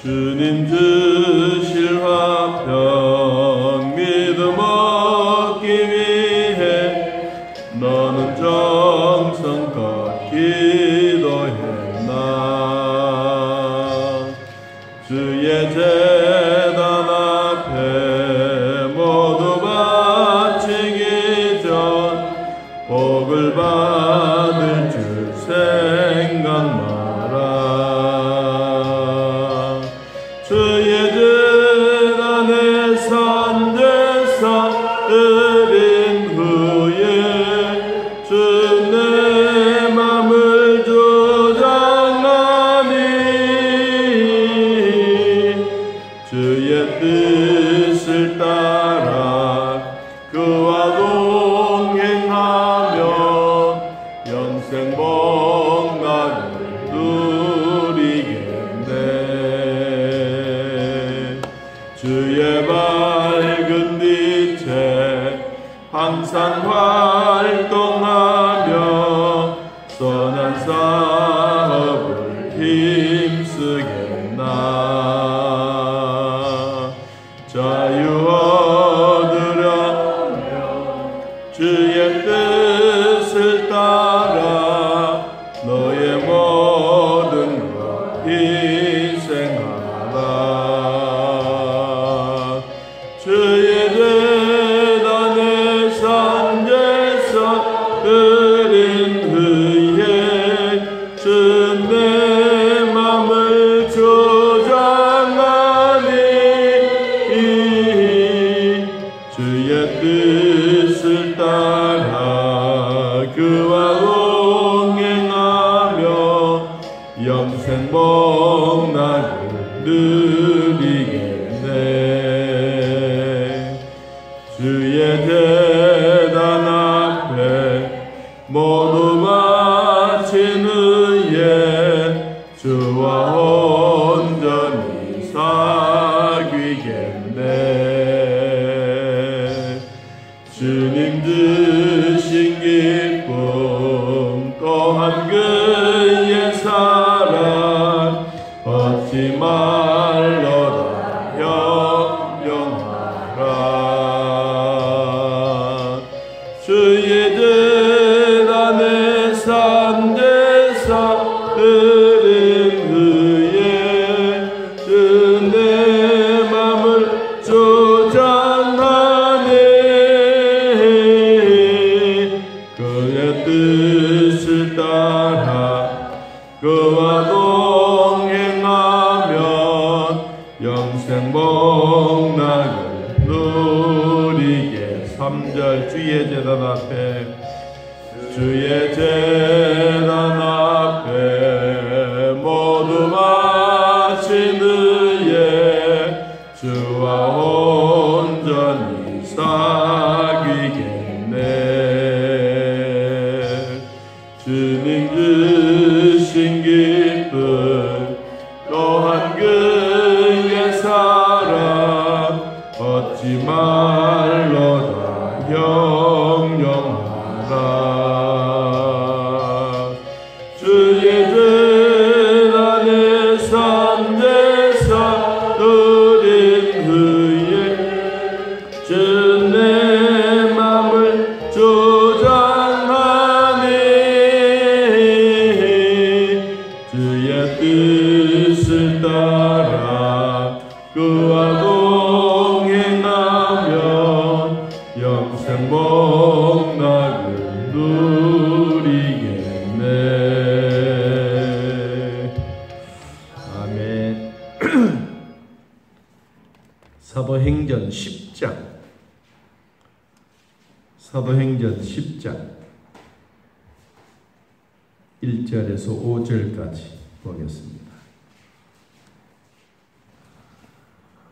주님 주실 화평 믿음 얻기 위해 너는 정성껏 기도했나. 주의 제단 앞에 모두 바치기 전 복을 받을 줄 생각 마라. 주의 제단에 산제사 드린 후에 주 내 맘을 조장하니 주의 뜻을 따라 그와 동행하며 영생 복락을 누리겠네. 주의 밝은 빛에 항상 활동하며 선한 사업을 힘쓰겠나. 자유 얻으려면 주의 뜻을 따라 너의 모든 것 희생하라. 주의 제단에 산제사 드린 후에 주 내 맘을 조장하니 주의 뜻을 따라 그와 동행하며 영생 복락을 누리겠네. 주의 제단 앞에 모두 바친 후에 주와 온전히 사귀겠네. 주님 주신 기쁨 또한 그의 사랑 얻지 말로다 영영하라. 주의 제단에 산제사 드린 후에 주 내 맘을 조장하네. 그의 뜻을 따라 그와 동행하면 영생 복락을 누리게. 3절 주의 제단 앞에 주의 제단 앞에 모두 바친 후에 주와 온전히 사귀겠네. 주님 주신 기쁨 또한 그의 사랑 얻지 말로다 영영하라. 주의 제단에 산제사 드린 후에 주 내 맘을 조장하니 주의 뜻을 따라 그와 동행하면 영생 복락을 누리겠네. 아멘. 사도행전 10장 사도행전 10장 1절에서 5절까지 보겠습니다.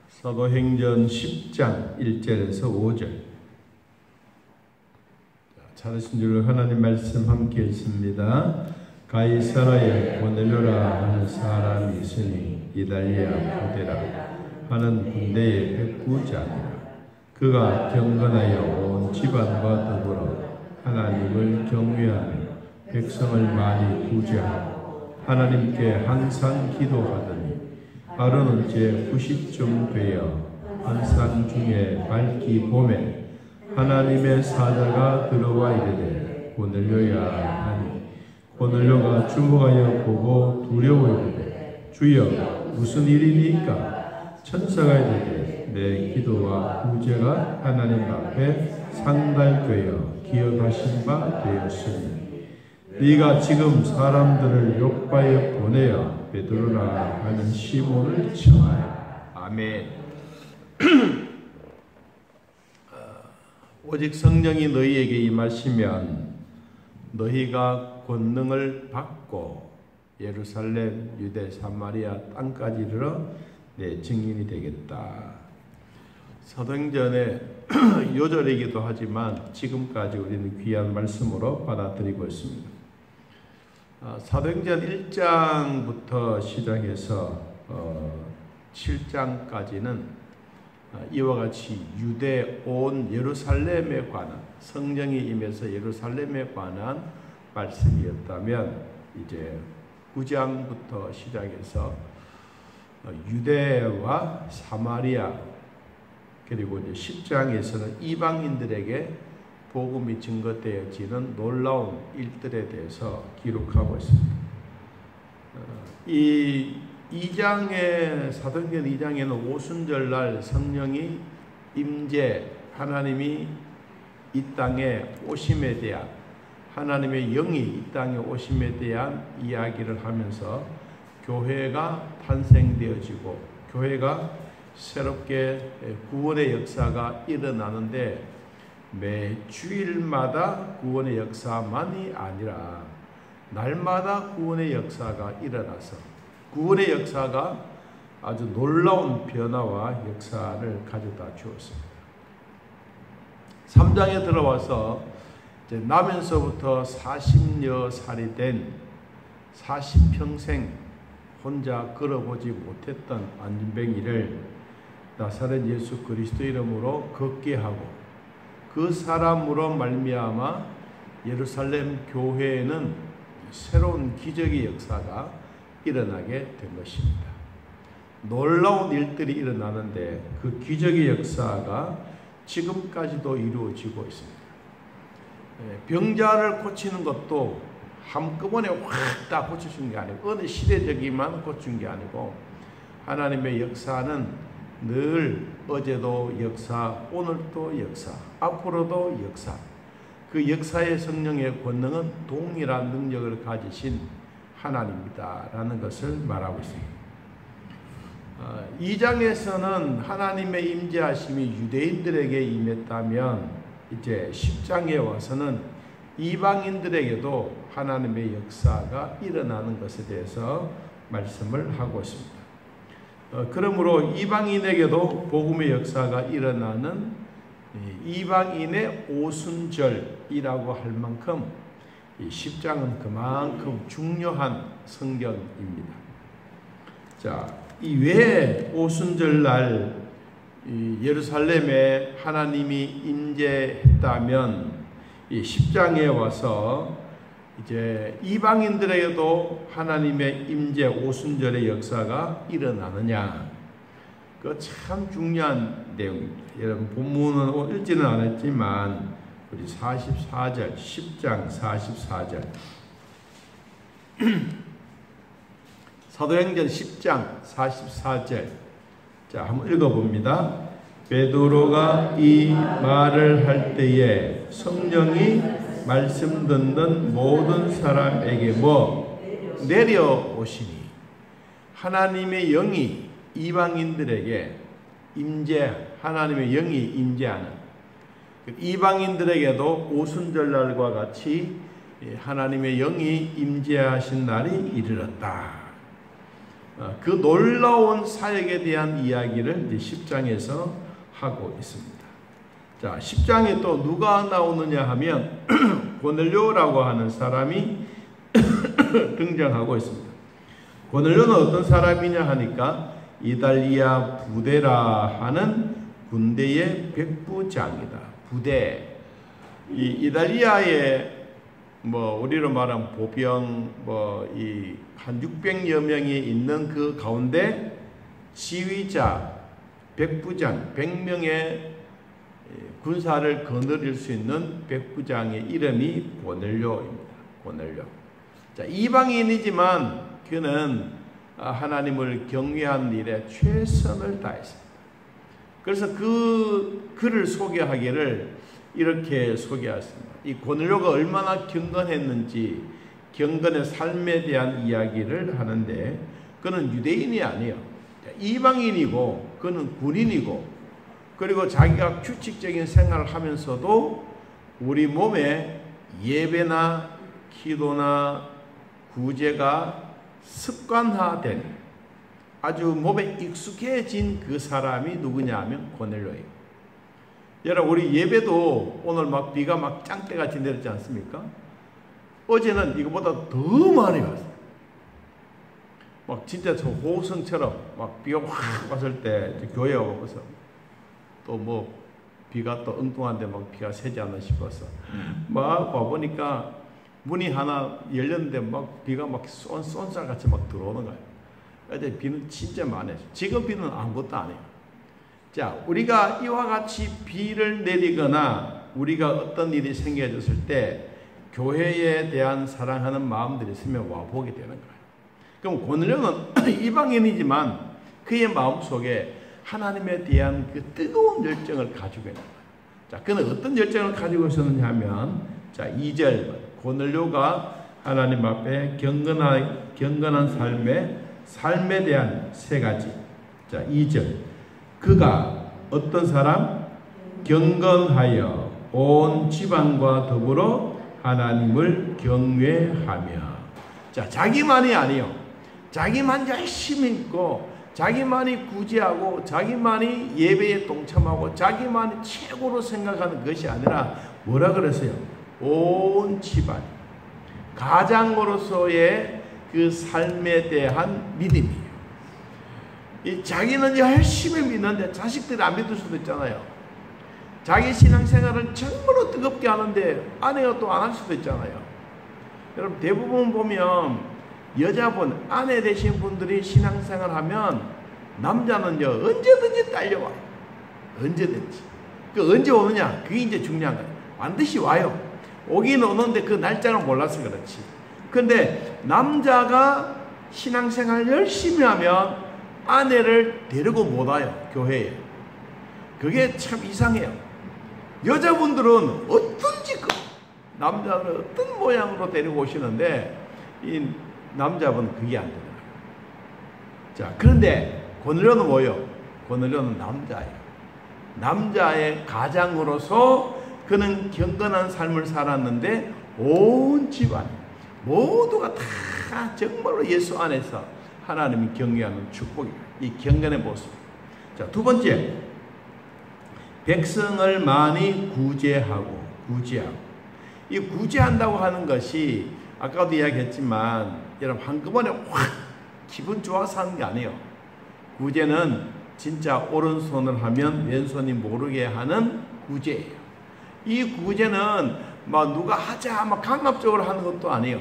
사도행전 10장 1절에서 5절. 찾으신 줄 하나님 말씀 함께 읽습니다. 가이사라에 고넬료라 하는 사람이 있으니 이달리아 부대라 하는 군대의 백부장이라. 그가 경건하여 온 집안과 더불어 하나님을 경외하며 백성을 많이 구제하고 하나님께 항상 기도하더니 하루는 제 9시쯤 되어 한산 중에 밝기 봄에 하나님의 사자가 들어와 이르되 고넬료야 하니 고넬료가 주목하여 보고 두려워 이르되 주여 무슨 일이니까? 천사가 이르되 내 기도와 구제가 하나님 앞에 상달되어 기억하신 바 되었으니 네가 지금 사람들을 요바에 보내어 베드로라 하는 시몬을 청하여. 아멘. 오직 성령이 너희에게 임하시면 너희가 권능을 받고 예루살렘, 유대, 사마리아 땅까지 이르러 내 증인이 되겠다. 사도행전의 요절이기도 하지만 지금까지 우리는 귀한 말씀으로 받아들이고 있습니다. 사도행전 1장부터 시작해서 7장까지는 이와 같이 유대 온 예루살렘에 관한, 성령이 임해서 예루살렘에 관한 말씀이었다면 이제 9장부터 시작해서 유대와 사마리아, 그리고 이제 10장에서는 이방인들에게 복음이 증거되어지는 놀라운 일들에 대해서 기록하고 있습니다. 이 2장의 사도행전 2장에는 오순절날 성령이 임재, 하나님이 이 땅에 오심에 대한, 하나님의 영이 이 땅에 오심에 대한 이야기를 하면서 교회가 탄생되어지고 교회가 새롭게 구원의 역사가 일어나는데 매 주일마다 구원의 역사만이 아니라 날마다 구원의 역사가 일어나서 구원의 역사가 아주 놀라운 변화와 역사를 가져다 주었습니다. 3장에 들어와서 이제 나면서부터 40여 살이 된 40평생 혼자 걸어보지 못했던 안진뱅이를 나사렛 예수 그리스도 이름으로 걷게 하고 그 사람으로 말미암아 예루살렘 교회에는 새로운 기적의 역사가 일어나게 된 것입니다. 놀라운 일들이 일어나는데 그 기적의 역사가 지금까지도 이루어지고 있습니다. 병자를 고치는 것도 한꺼번에 확 다 고쳐준 게 아니고 어느 시대적이만 고친 게 아니고 하나님의 역사는 늘 어제도 역사, 오늘도 역사, 앞으로도 역사. 그 역사의 성령의 권능은 동일한 능력을 가지신 하나님이다라는 것을 말하고 있습니다. 2장에서는 하나님의 임재하심이 유대인들에게 임했다면 이제 10장에 와서는 이방인들에게도 하나님의 역사가 일어나는 것에 대해서 말씀을 하고 있습니다. 그러므로 이방인에게도 복음의 역사가 일어나는 이방인의 오순절이라고 할 만큼 이 10장은 그만큼 중요한 성경입니다. 자, 이 왜 오순절날 예루살렘에 하나님이 임재했다면 이 10장에 와서 이제 이방인들에게도 하나님의 임재 오순절의 역사가 일어나느냐, 그 참 중요한 내용입니다. 여러분 본문은 읽지는 않았지만 우리 44절 10장 44절 사도행전 10장 44절 자 한번 읽어봅니다. 베드로가 이 말을 할 때에 성령이 말씀 듣는 모든 사람에게 내려오시니 하나님의 영이 이방인들에게 하나님의 영이 임재하는 이방인들에게도 오순절날과 같이 하나님의 영이 임재하신 날이 이르렀다. 그 놀라운 사역에 대한 이야기를 이제 10장에서 하고 있습니다. 자, 10장에 또 누가 나오느냐 하면 고넬료라고 하는 사람이 등장하고 있습니다. 고넬료는 어떤 사람이냐 하니까 이달리아 부대라 하는 군대의 백부장이다. 부대. 이 이달리아에 우리로 말하면 보병 한 600여 명이 있는 그 가운데 지휘자, 백부장, 100명의 군사를 거느릴 수 있는 백부장의 이름이 고넬료입니다. 고넬료. 자, 이방인이지만 그는 하나님을 경외한 일에 최선을 다했습니다. 그래서 그를 소개하기를 이렇게 소개했습니다. 이 고넬료가 얼마나 경건했는지 경건의 삶에 대한 이야기를 하는데, 그는 유대인이 아니에요. 이방인이고 그는 군인이고, 그리고 자기가 규칙적인 생활을 하면서도 우리 몸에 예배나 기도나 구제가 습관화된, 아주 몸에 익숙해진 그 사람이 누구냐 하면 고넬료예요. 여러분, 우리 예배도 오늘 막 비가 막 짱때같이 내렸지 않습니까? 어제는 이거보다 더 많이 왔어요. 막 진짜 저 호성처럼 막 비가 확 왔을 때 교회에 와서 또 뭐 비가 또 엉뚱한데 막 비가 새지 않나 싶어서 막 와보니까 문이 하나 열렸는데 막 비가 막 쏜살같이 막 들어오는 거예요. 어제 비는 진짜 많아요. 지금 비는 아무것도 아니에요. 자, 우리가 이와 같이 비를 내리거나 우리가 어떤 일이 생겨졌을 때 교회에 대한 사랑하는 마음들이 있으면 와보게 되는 거예요. 그럼 고넬료는 이방인이지만 그의 마음속에 하나님에 대한 그 뜨거운 열정을 가지고 있는 거예요. 자, 그는 어떤 열정을 가지고 있었느냐 하면, 자, 2절, 고넬료가 하나님 앞에 경건한 삶에 대한 세 가지. 자, 2절, 그가 어떤 사람? 경건하여 온 집안과 더불어 하나님을 경외하며. 자, 자기만이 아니요. 자기만 열심히 있고, 자기만이 구제하고, 자기만이 예배에 동참하고, 자기만이 최고로 생각하는 것이 아니라 뭐라 그랬어요? 온 집안, 가장으로서의 그 삶에 대한 믿음이에요. 이 자기는 열심히 믿는데 자식들이 안 믿을 수도 있잖아요. 자기 신앙생활을 정말로 뜨겁게 하는데 아내가 또 안 할 수도 있잖아요. 여러분, 대부분 보면 여자분, 아내 되신 분들이 신앙생활 하면 남자는요 언제든지 딸려와요. 언제든지. 그 언제 오느냐, 그게 이제 중요한 거예요. 반드시 와요. 오긴 오는데 그 날짜를 몰라서 그렇지. 근데 남자가 신앙생활 열심히 하면 아내를 데리고 못 와요, 교회에. 그게 참 이상해요. 여자분들은 어떤지 남자를 어떤 모양으로 데리고 오시는데 이 남자분은 그게 안 되는 거예요. 자, 그런데 고넬료는 뭐예요? 고넬료는 남자예요. 남자의 가장으로서 그는 경건한 삶을 살았는데 온 집안 모두가 다 정말로 예수 안에서 하나님을 경외하는 축복이에요. 이 경건의 모습. 자, 두 번째, 백성을 많이 구제하고. 이 구제한다고 하는 것이 아까도 이야기했지만 여러분 한꺼번에 확 기분 좋아서 하는 게 아니에요. 구제는 진짜 오른손을 하면 왼손이 모르게 하는 구제예요. 이 구제는 막 누가 하자 막 강압적으로 하는 것도 아니에요.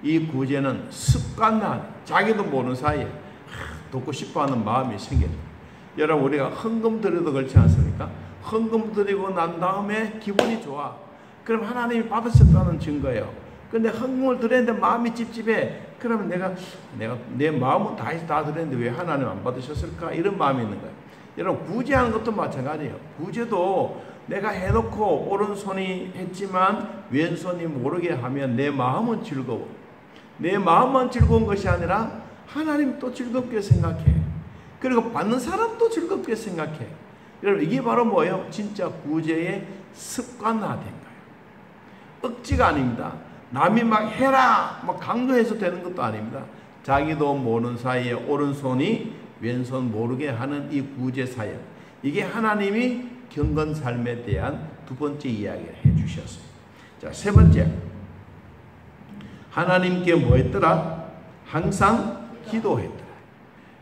이 구제는 습관화, 자기도 모르는 사이에 돕고 싶어하는 마음이 생겨요. 여러분, 우리가 헌금 드려도 그렇지 않습니까? 헌금 드리고 난 다음에 기분이 좋아. 그럼 하나님이 받으셨다는 증거예요. 근데 헌금을 드렸는데 마음이 찝찝해. 그러면 내가 내 마음은 다 드렸는데 왜 하나님 안 받으셨을까? 이런 마음이 있는 거예요. 여러분, 구제하는 것도 마찬가지예요. 구제도 내가 해놓고 오른손이 했지만 왼손이 모르게 하면 내 마음은 즐거워. 내 마음만 즐거운 것이 아니라 하나님 또 즐겁게 생각해. 그리고 받는 사람도 즐겁게 생각해. 여러분, 이게 바로 뭐예요? 진짜 구제의 습관화된 거예요. 억지가 아닙니다. 남이 막 해라 막 강요해서 되는 것도 아닙니다. 자기도 모르는 사이에 오른손이 왼손 모르게 하는 이 구제 사역, 이게 하나님이 경건 삶에 대한 두 번째 이야기를 해주셨어요. 자, 세 번째, 하나님께 뭐 했더라? 항상 기도했더라.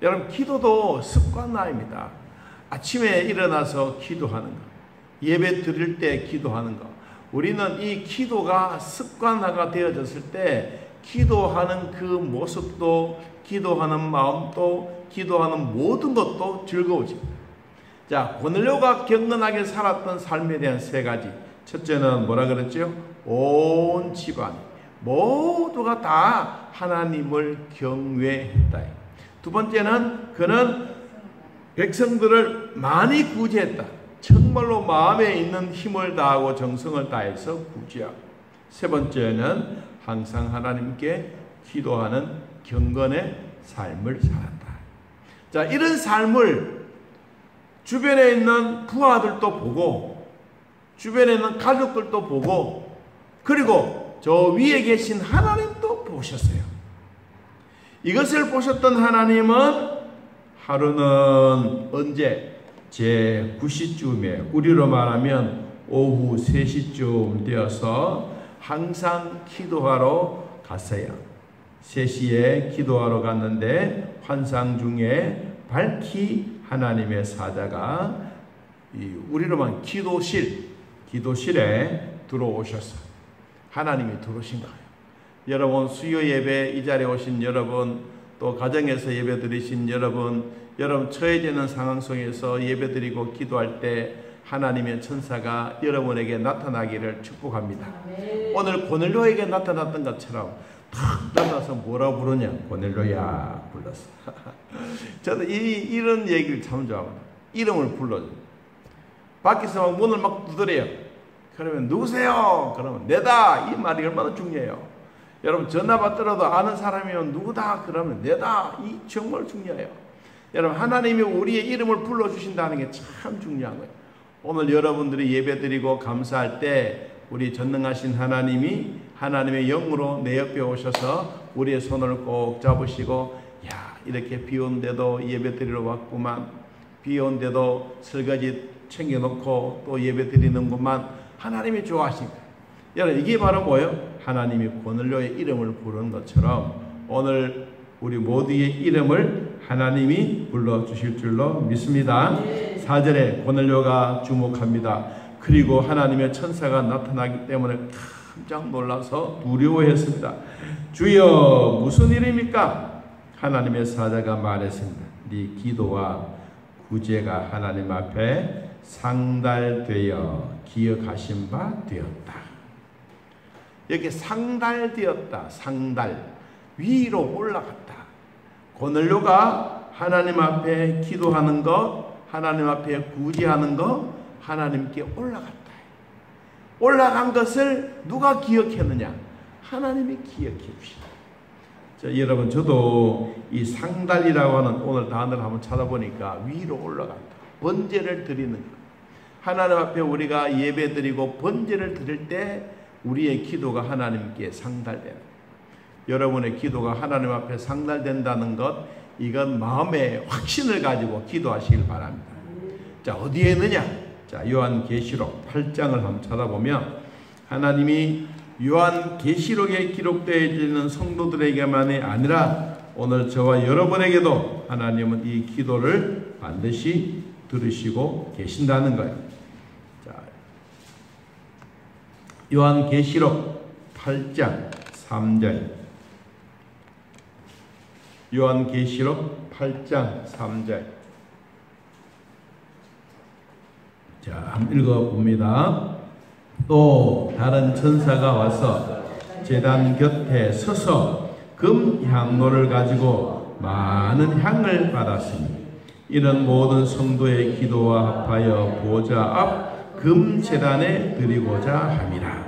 여러분, 기도도 습관화입니다. 아침에 일어나서 기도하는 것, 예배 드릴 때 기도하는 것. 우리는 이 기도가 습관화가 되어졌을 때 기도하는 그 모습도, 기도하는 마음도, 기도하는 모든 것도 즐거워집니다. 자, 고넬료가 경건하게 살았던 삶에 대한 세 가지. 첫째는 뭐라 그랬죠? 온 집안 모두가 다 하나님을 경외했다. 두 번째는 그는 백성들을 많이 구제했다. 정말로 마음에 있는 힘을 다하고 정성을 다해서 구제하고. 세 번째는 항상 하나님께 기도하는 경건의 삶을 살았다. 자, 이런 삶을 주변에 있는 부하들도 보고, 주변에 있는 가족들도 보고, 그리고 저 위에 계신 하나님도 보셨어요. 이것을 보셨던 하나님은 하루는 언제? 제 9시쯤에, 우리로 말하면 오후 3시쯤 되어서 항상 기도하러 갔어요. 3시에 기도하러 갔는데 환상 중에 밝히 하나님의 사자가 우리로 말하면 기도실에 들어오셨어요. 하나님이 들어오신 거예요. 여러분, 수요 예배 이 자리에 오신 여러분, 또 가정에서 예배 드리신 여러분 처해지는 상황 속에서 예배 드리고 기도할 때 하나님의 천사가 여러분에게 나타나기를 축복합니다. 오늘 고넬료에게 나타났던 것처럼 탁 나타나서 뭐라고 부르냐? 고넬료야 불렀어. 저는 이런 얘기를 참 좋아합니다. 이름을 불러줘. 밖에서 막 문을 막 두드려요. 그러면 누구세요? 그러면 내다. 이 말이 얼마나 중요해요. 여러분, 전화 받더라도 아는 사람이면 누구다? 그러면 내다. 이 정말 중요해요. 여러분, 하나님이 우리의 이름을 불러주신다는 게 참 중요한 거예요. 오늘 여러분들이 예배드리고 감사할 때 우리 전능하신 하나님이 하나님의 영으로 내 옆에 오셔서 우리의 손을 꼭 잡으시고, 야, 이렇게 비 온데도 예배드리러 왔구만, 비 온데도 설거지 챙겨놓고 또 예배드리는구만. 하나님이 좋아하신 거예요. 여러분, 이게 바로 뭐예요? 하나님이 고넬료의 이름을 부르는 것처럼 오늘 우리 모두의 이름을 하나님이 불러주실 줄로 믿습니다. 4절에 고넬료가 주목합니다. 그리고 하나님의 천사가 나타나기 때문에 깜짝 놀라서 두려워했습니다. 주여, 무슨 일입니까? 하나님의 사자가 말했습니다. 네 기도와 구제가 하나님 앞에 상달되어 기억하신 바 되었다. 여기 상달되었다. 상달, 위로 올라갔다. 고넬료가 하나님 앞에 기도하는 것, 하나님 앞에 구제하는 것, 하나님께 올라갔다. 올라간 것을 누가 기억했느냐? 하나님이 기억해 주시다. 자, 여러분, 저도 이 상달이라고 하는 오늘 단어를 한번 찾아보니까 위로 올라간다. 번제를 드리는 것. 하나님 앞에 우리가 예배 드리고 번제를 드릴 때 우리의 기도가 하나님께 상달되는, 여러분의 기도가 하나님 앞에 상달된다는 것, 이건 마음의 확신을 가지고 기도하시길 바랍니다. 자, 어디에 있느냐? 자, 요한계시록 8장을 한번 찾아보면 하나님이 요한계시록에 기록되어 있는 성도들에게만이 아니라 오늘 저와 여러분에게도 하나님은 이 기도를 반드시 들으시고 계신다는 거예요. 자, 요한계시록 8장 3절. 요한계시록 8장 3절. 자, 한번 읽어봅니다. 또 다른 천사가 와서 제단 곁에 서서 금 향로를 가지고 많은 향을 받았으니 이는 모든 성도의 기도와 합하여 보좌 앞 금 제단에 드리고자 함이라.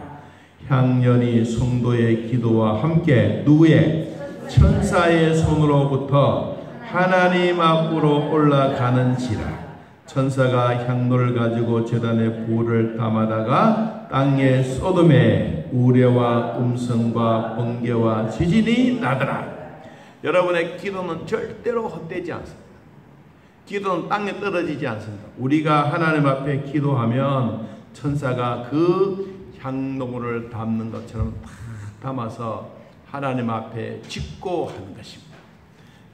향연이 성도의 기도와 함께 누구의? 천사의 손으로부터 하나님 앞으로 올라가는지라. 천사가 향로를 가지고 제단에 불을 담아다가 땅에 쏟음에 우레와 음성과 번개와 지진이 나더라. 여러분의 기도는 절대로 헛되지 않습니다. 기도는 땅에 떨어지지 않습니다. 우리가 하나님 앞에 기도하면 천사가 그 향로를 담는 것처럼 다 담아서 하나님 앞에 짓고 하는 것입니다.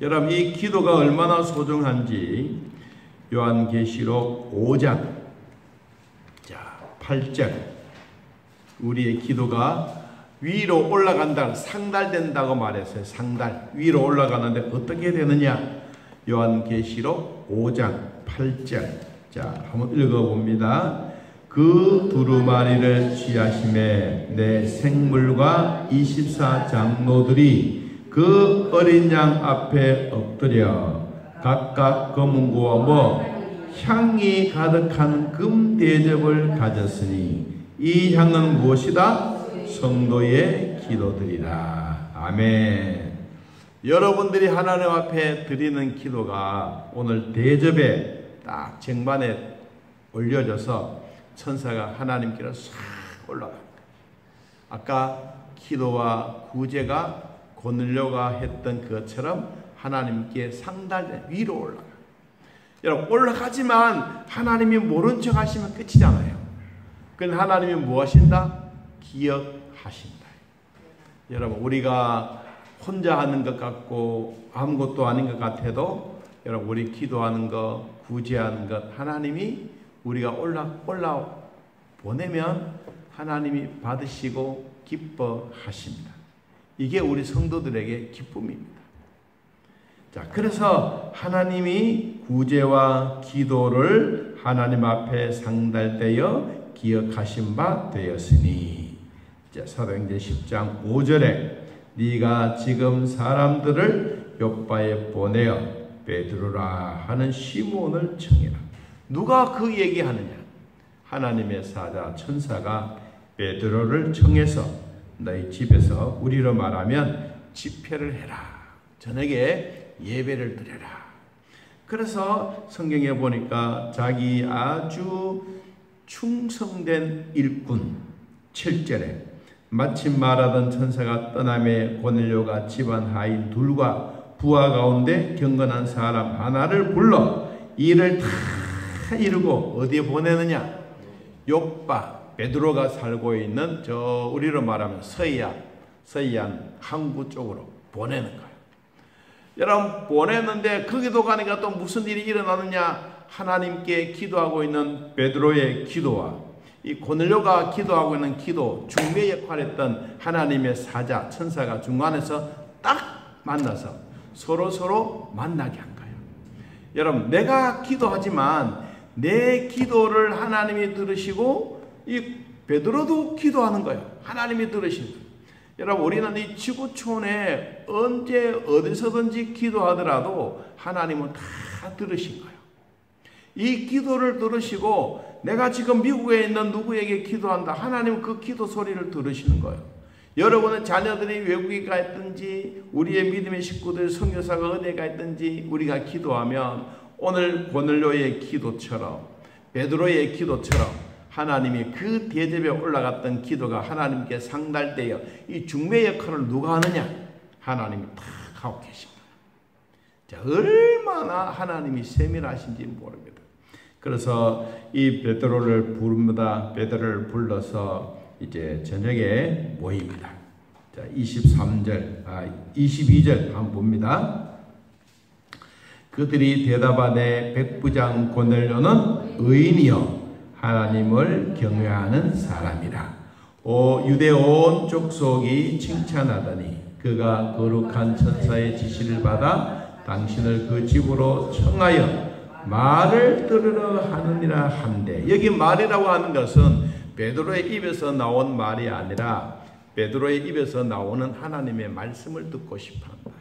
여러분, 이 기도가 얼마나 소중한지 요한계시록 5장 자 8절. 우리의 기도가 위로 올라간다, 상달된다고 말했어요. 상달. 위로 올라가는데 어떻게 되느냐? 요한계시록 5장 8절. 자, 한번 읽어봅니다. 그 두루마리를 취하심에 내 생물과 24장로들이 그 어린 양 앞에 엎드려 각각 검은고와 향이 가득한 금 대접을 가졌으니 이 향은 무엇이다? 성도의 기도들이라. 아멘. 여러분들이 하나님 앞에 드리는 기도가 오늘 대접에 딱 쟁반에 올려져서 천사가 하나님께로 싹 올라갑니다. 아까 기도와 구제가 고넬료가 했던 것처럼 하나님께 상달된 위로 올라가. 여러분, 올라가지만 하나님이 모른 척 하시면 끝이잖아요. 그건 하나님이 무엇인다? 기억하신다. 여러분, 우리가 혼자 하는 것 같고 아무것도 아닌 것 같아도 여러분, 우리 기도하는 것, 구제하는 것 하나님이 우리가 올라 보내면 하나님이 받으시고 기뻐하십니다. 이게 우리 성도들에게 기쁨입니다. 자, 그래서 하나님이 구제와 기도를 하나님 앞에 상달되어 기억하신 바 되었으니. 자, 사도행전 10장 5절에 네가 지금 사람들을 욥바에 보내어 베드로라 하는 시몬을 청해라. 누가 그 얘기하느냐? 하나님의 사자 천사가 베드로를 청해서 너희 집에서 우리로 말하면 집회를 해라. 저녁에 예배를 드려라. 그래서 성경에 보니까 자기 아주 충성된 일꾼 7절에 마침 말하던 천사가 떠남에 고넬료가 집안 하인 둘과 부하 가운데 경건한 사람 하나를 불러 일을 다 이루고 어디에 보내느냐? 욥바, 베드로가 살고 있는 저 우리로 말하면 서해안 항구 쪽으로 보내는 거예요. 여러분, 보냈는데 거기도 가니까 또 무슨 일이 일어나느냐? 하나님께 기도하고 있는 베드로의 기도와 이 고넬료가 기도하고 있는 기도, 중매 역할을 했던 하나님의 사자 천사가 중간에서 딱 만나서 서로 만나게 한 거예요. 여러분, 내가 기도하지만 내 기도를 하나님이 들으시고 이 베드로도 기도하는 거예요. 하나님이 들으시는 거예요. 여러분, 우리는 이 지구촌에 언제 어디서든지 기도하더라도 하나님은 다 들으신 거예요. 이 기도를 들으시고 내가 지금 미국에 있는 누구에게 기도한다. 하나님은 그 기도 소리를 들으시는 거예요. 여러분의 자녀들이 외국에 가 있든지 우리의 믿음의 식구들 선교사가 어디에 가 있든지 우리가 기도하면 오늘 고넬료의 기도처럼 베드로의 기도처럼 하나님이 그 대접에 올라갔던 기도가 하나님께 상달되어 이 중매 역할을 누가 하느냐? 하나님이 다 하고 계십니다. 자, 얼마나 하나님이 세밀하신지 모릅니다. 그래서 이 베드로를 부릅니다. 베드로를 불러서 이제 저녁에 모입니다. 자, 22절 한번 봅니다. 그들이 대답하되 백부장 고넬료는 의인이요 하나님을 경외하는 사람이라. 유대 온 족속이 칭찬하더니 그가 거룩한 천사의 지시를 받아 당신을 그 집으로 청하여 말을 들으러 하느니라 한데, 여기 말이라고 하는 것은 베드로의 입에서 나온 말이 아니라 베드로의 입에서 나오는 하나님의 말씀을 듣고 싶어 한다.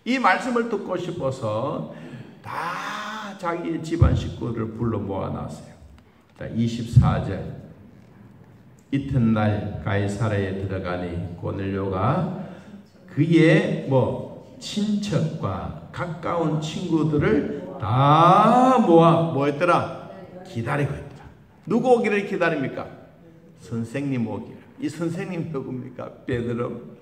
이 말씀을 듣고 싶어서 다 자기 집안 식구들을 불러 모아놨어요. 자, 24절. 이튿날 가이사랴에 들어가니 고넬료가 그의 친척과 가까운 친구들을 다 모아 뭐했더라? 기다리고 있더라. 누구 오기를 기다립니까? 선생님 오기를. 이 선생님 누굽니까? 베드로.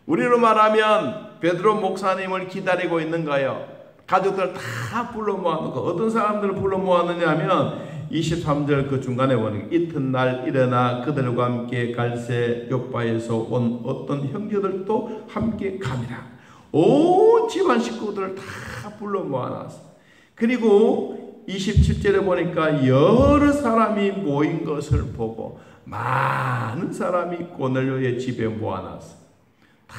우리로 말하면 베드로 목사님을 기다리고 있는 거예요. 가족들 다 불러 모아놓고 어떤 사람들을 불러 모았느냐 하면 23절 그 중간에 보니까 이튿날 일어나 그들과 함께 갈새 욥바에서 온 어떤 형제들도 함께 가니라. 온 집안 식구들을 다 불러 모아놨어. 그리고 27절에 보니까 여러 사람이 모인 것을 보고 많은 사람이 고넬료의 집에 모아놨어. 다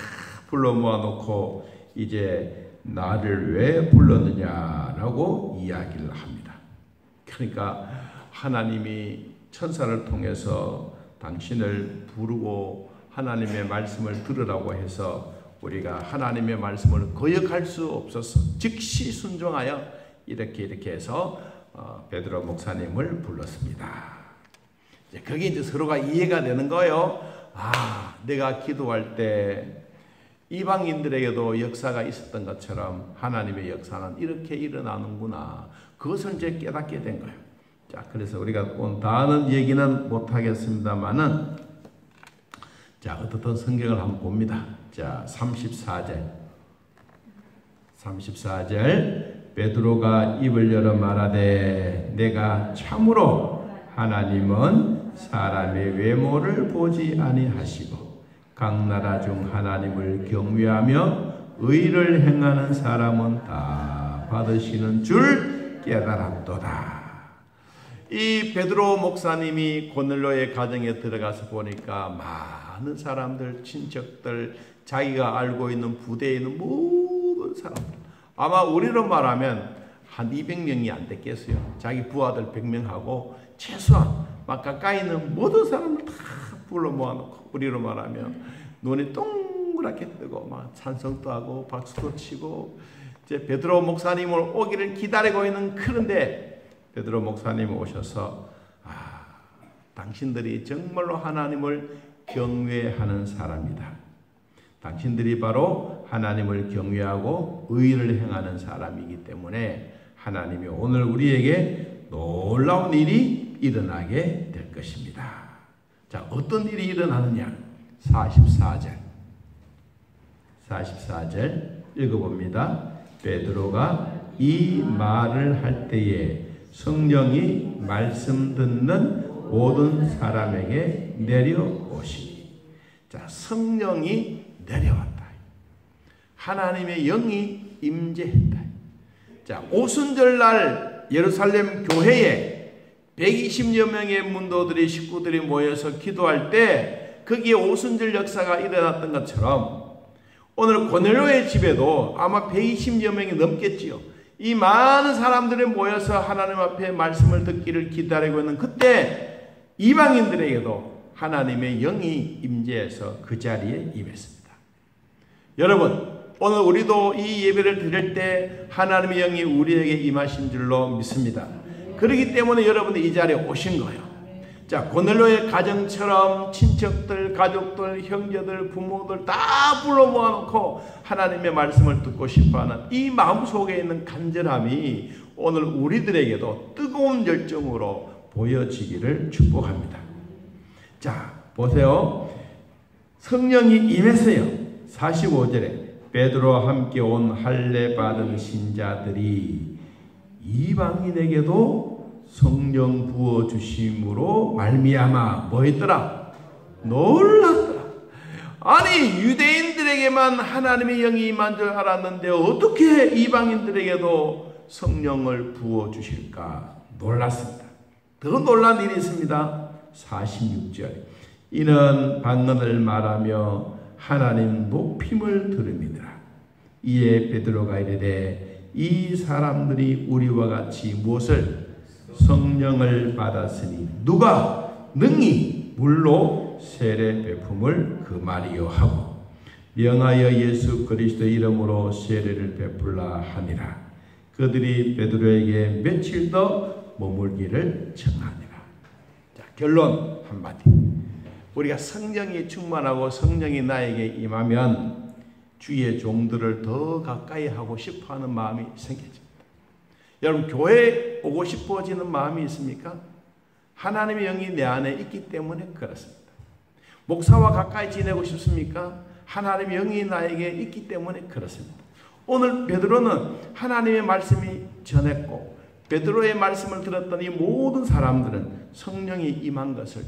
불러 모아놓고 이제 나를 왜 불렀느냐라고 이야기를 합니다. 그러니까 하나님이 천사를 통해서 당신을 부르고 하나님의 말씀을 들으라고 해서 우리가 하나님의 말씀을 거역할 수 없어서 즉시 순종하여 이렇게 해서 베드로 목사님을 불렀습니다. 이제 그게 이제 서로가 이해가 되는 거예요. 아, 내가 기도할 때 이방인들에게도 역사가 있었던 것처럼 하나님의 역사는 이렇게 일어나는구나. 그것을 이제 깨닫게 된 거예요. 자, 그래서 우리가 오늘 다는 얘기는 못하겠습니다만은, 자, 어떻든 성경을 한번 봅니다. 자, 34절. 베드로가 입을 열어 말하되 내가 참으로 하나님은 사람의 외모를 보지 아니하시고 각 나라 중 하나님을 경외하며 의를 행하는 사람은 다 받으시는 줄 깨달았도다. 이 베드로 목사님이 고넬료의 가정에 들어가서 보니까 많은 사람들, 친척들, 자기가 알고 있는 부대에 있는 모든 사람들, 아마 우리로 말하면 한 200명이 안 됐겠어요. 자기 부하들 100명하고 최소한 막 가까이 있는 모든 사람을 다 불러 모아놓고, 우리로 말하면 눈이 동그랗게 뜨고 막 찬송도 하고 박수도 치고 이제 베드로 목사님을 오기를 기다리고 있는, 그런데 베드로 목사님 오셔서 당신들이 정말로 하나님을 경외하는 사람이다. 당신들이 바로 하나님을 경외하고 의를 행하는 사람이기 때문에 하나님이 오늘 우리에게 놀라운 일이 일어나게 될 것입니다. 자, 어떤 일이 일어나느냐? 44절 읽어봅니다. 베드로가 이 말을 할 때에 성령이 말씀 듣는 모든 사람에게 내려오시니. 자, 성령이 내려왔다. 하나님의 영이 임재했다. 자, 오순절날 예루살렘 교회에 120여 명의 문도들이, 식구들이 모여서 기도할 때 거기에 오순절 역사가 일어났던 것처럼 오늘 고넬료의 집에도 아마 120여 명이 넘겠지요. 이 많은 사람들이 모여서 하나님 앞에 말씀을 듣기를 기다리고 있는 그때 이방인들에게도 하나님의 영이 임재해서 그 자리에 임했습니다. 여러분, 오늘 우리도 이 예배를 드릴 때 하나님의 영이 우리에게 임하신 줄로 믿습니다. 그렇기 때문에 여러분이 이 자리에 오신 거예요. 자, 고넬료의 가정처럼 친척들, 가족들, 형제들, 부모들 다 불러 모아놓고 하나님의 말씀을 듣고 싶어하는 이 마음속에 있는 간절함이 오늘 우리들에게도 뜨거운 열정으로 보여지기를 축복합니다. 자, 보세요. 성령이 임했어요. 45절에 베드로와 함께 온 할례 받은 신자들이 이방인에게도 성령 부어주심으로 말미암아 뭐 했더라? 놀랐더라. 아니, 유대인들에게만 하나님의 영이 임한 줄 알았는데 어떻게 이방인들에게도 성령을 부어주실까? 놀랐습니다. 더 놀란 일이 있습니다. 46절. 이는 방언을 말하며 하나님 높임을 들음이더라. 이에 베드로가 이르되 이 사람들이 우리와 같이 무엇을? 성령을 받았으니 누가 능히 물로 세례 베품을 그 말이요 하고 명하여 예수 그리스도의 이름으로 세례를 베풀라 하니라. 그들이 베드로에게 며칠 더 머물기를 청하니라. 자, 결론 한마디. 우리가 성령이 충만하고 성령이 나에게 임하면 주의 종들을 더 가까이 하고 싶어하는 마음이 생겨집니다. 여러분, 교회에 오고 싶어지는 마음이 있습니까? 하나님의 영이 내 안에 있기 때문에 그렇습니다. 목사와 가까이 지내고 싶습니까? 하나님의 영이 나에게 있기 때문에 그렇습니다. 오늘 베드로는 하나님의 말씀이 전했고 베드로의 말씀을 들었던 이 모든 사람들은 성령이 임한 것을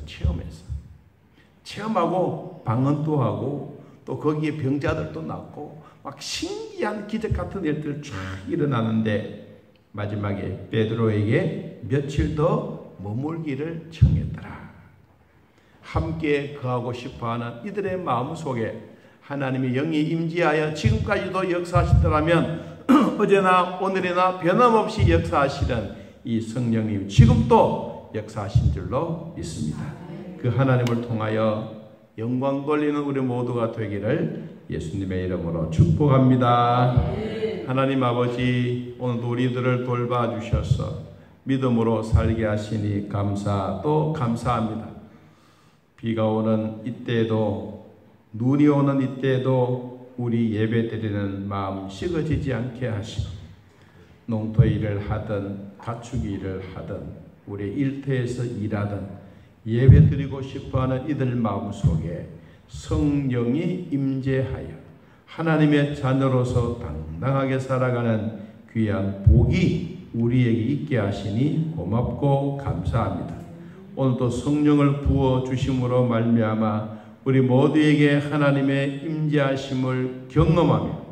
체험하고 방언도 하고 또 거기에 병자들도 낫고 막 신기한 기적 같은 일들 쫙 일어나는데 마지막에 베드로에게 며칠 더 머물기를 청했더라. 함께 거하고 싶어하는 이들의 마음 속에 하나님의 영이 임재하여 지금까지도 역사하시더라면 어제나 오늘이나 변함없이 역사하시는 이 성령님 지금도 역사하신 줄로 믿습니다. 그 하나님을 통하여 영광 돌리는 우리 모두가 되기를 예수님의 이름으로 축복합니다. 하나님 아버지, 오늘도 우리들을 돌봐주셔서 믿음으로 살게 하시니 감사 또 감사합니다. 비가 오는 이때에도, 눈이 오는 이때에도 우리 예배드리는 마음 식어지지 않게 하시고, 농토 일을 하든 가축 일을 하든 우리 일터에서 일하든 예배드리고 싶어하는 이들 마음속에 성령이 임재하여 하나님의 자녀로서 당당하게 살아가는 귀한 복이 우리에게 있게 하시니 고맙고 감사합니다. 오늘도 성령을 부어주심으로 말미암아 우리 모두에게 하나님의 임재하심을 경험하며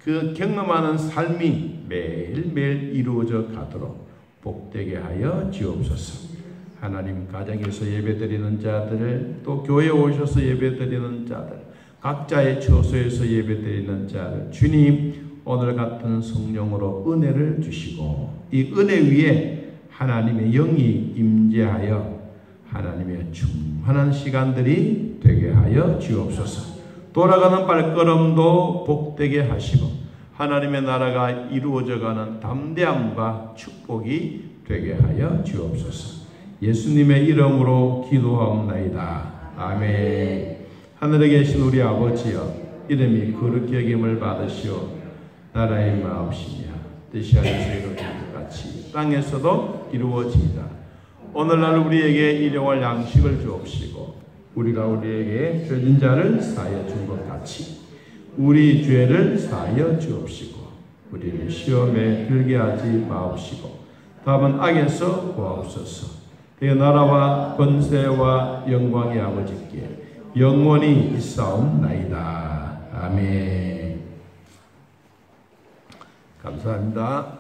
그 경험하는 삶이 매일매일 이루어져 가도록 복되게 하여 주옵소서. 하나님, 가정에서 예배드리는 자들, 또 교회에 오셔서 예배드리는 자들, 각자의 처소에서 예배드리는 자들, 주님 오늘 같은 성령으로 은혜를 주시고 이 은혜 위에 하나님의 영이 임재하여 하나님의 충만한 시간들이 되게 하여 주옵소서. 돌아가는 발걸음도 복되게 하시고 하나님의 나라가 이루어져가는 담대함과 축복이 되게 하여 주옵소서. 예수님의 이름으로 기도하옵나이다. 아멘. 하늘에 계신 우리 아버지여, 이름이 거룩히 여김을 받으시오. 나라의 마옵시며 뜻이 하늘에서 이루어진 것 같이 땅에서도 이루어지이다. 오늘날 우리에게 일용할 양식을 주옵시고 우리가 우리에게 죄진 자를 사하여 준 것 같이 우리 죄를 사하여 주옵시고 우리를 시험에 들게 하지 마옵시고 다만 악에서 구하옵소서. 그 나라와 권세와 영광의 아버지께 영원히 있사옵나이다. 아멘. 감사합니다.